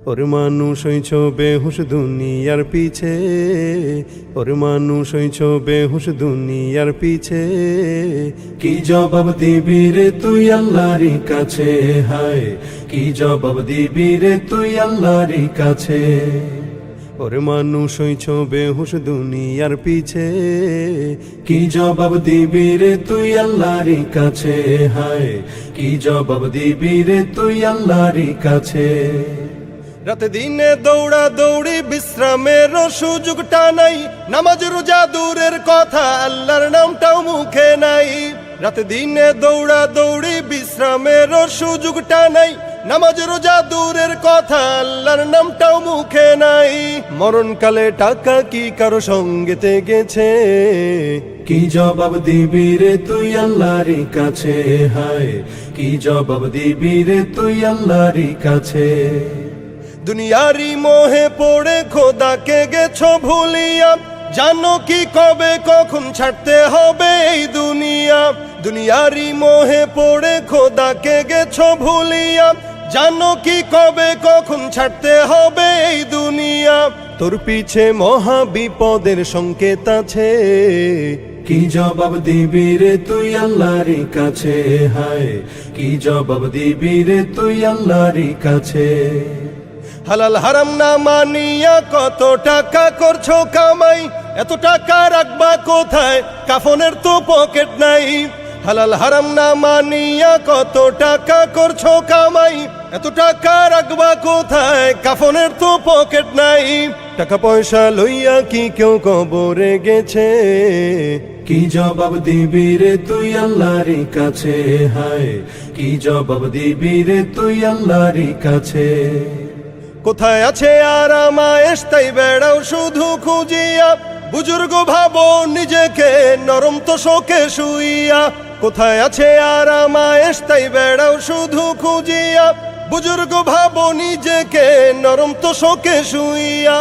ওরে মানুষ হইছ বেহুশ দুনিয়ার পিছে, ওরে মানুষ হইছ বেহুশ দুনিয়ার পিছে। কি জবাব দিবি রে তুই আল্লাহর কাছে, হায় কি জবাব দিবি রে তুই আল্লাহর কাছে। ওরে মানুষ হইছ বেহুশ দুনিয়ার পিছে, কি জবাব দিবি রে তুই আল্লাহর কাছে, হায় কি জবাব দিবি রে তুই আল্লাহর কাছে। রাতে দিনে দৌড়া দৌড়ি বিশ্রামের সুযোগটা নাই, নামাজ রোজা দূরের কথা আল্লাহর নামটাও মুখে নাই। রাতে দিনে দৌড়া দৌড়ি বিশ্রামের সুযোগটা নাই, নামাজ রোজা দূরের কথা আল্লাহর নামটাও মুখে নাই। মরণকালে টাকা কি কারো সঙ্গেতে গেছে, কি জবাব দিবি রে তুই আল্লাহর কাছে, হায় কি জবাব দিবি রে তুই আল্লাহর কাছে। দুনিয়ারি মোহে পড়ে খোদাকে গেছো ভুলিয়া, জানো কি কবে কখন ছাড়তে হবে এই দুনিয়া। দুনিয়ারি মোহে পড়ে খোদাকে গেছো ভুলিয়া, জানো কি কবে কখন ছাড়তে হবে এই দুনিয়া। তোর পিছে মহা বিপদের সংকেত আছে, কি জবাব দিবি রে তুই আল্লাহর কাছে, হায় কি জবাব দিবি রে তুই আল্লাহর কাছে। হালাল হারাম না মানিয়া কত টাকা করছো কামাই, এত টাকা রাখবা কোথায় কাফনের তো পকেট নাই। হালাল হারাম না মানিয়া কত টাকা করছো কামাই, এত টাকা রাখবা কোথায় কাফনের তো পকেট নাই। টাকা পয়সা লইয়া কি কেউ কবরে গেছে, কি জবাব দিবি রে তুই আল্লাহর কাছে, হায় কি জবাব দিবি রে তুই আল্লাহর কাছে। কোথায় আছে আরাম আয়েশ তাই বেড়াও শুধু খুঁজিয়া, বুজুর্গ ভাবো নিজেকে নরম তো শোকে শুইয়া। কোথায় আছে আরাম আয়েশ তাই বেড়াও শুধু খুঁজিয়া, বুজুর্গ ভাবো নিজেকে নরম তো শোকে শুইয়া।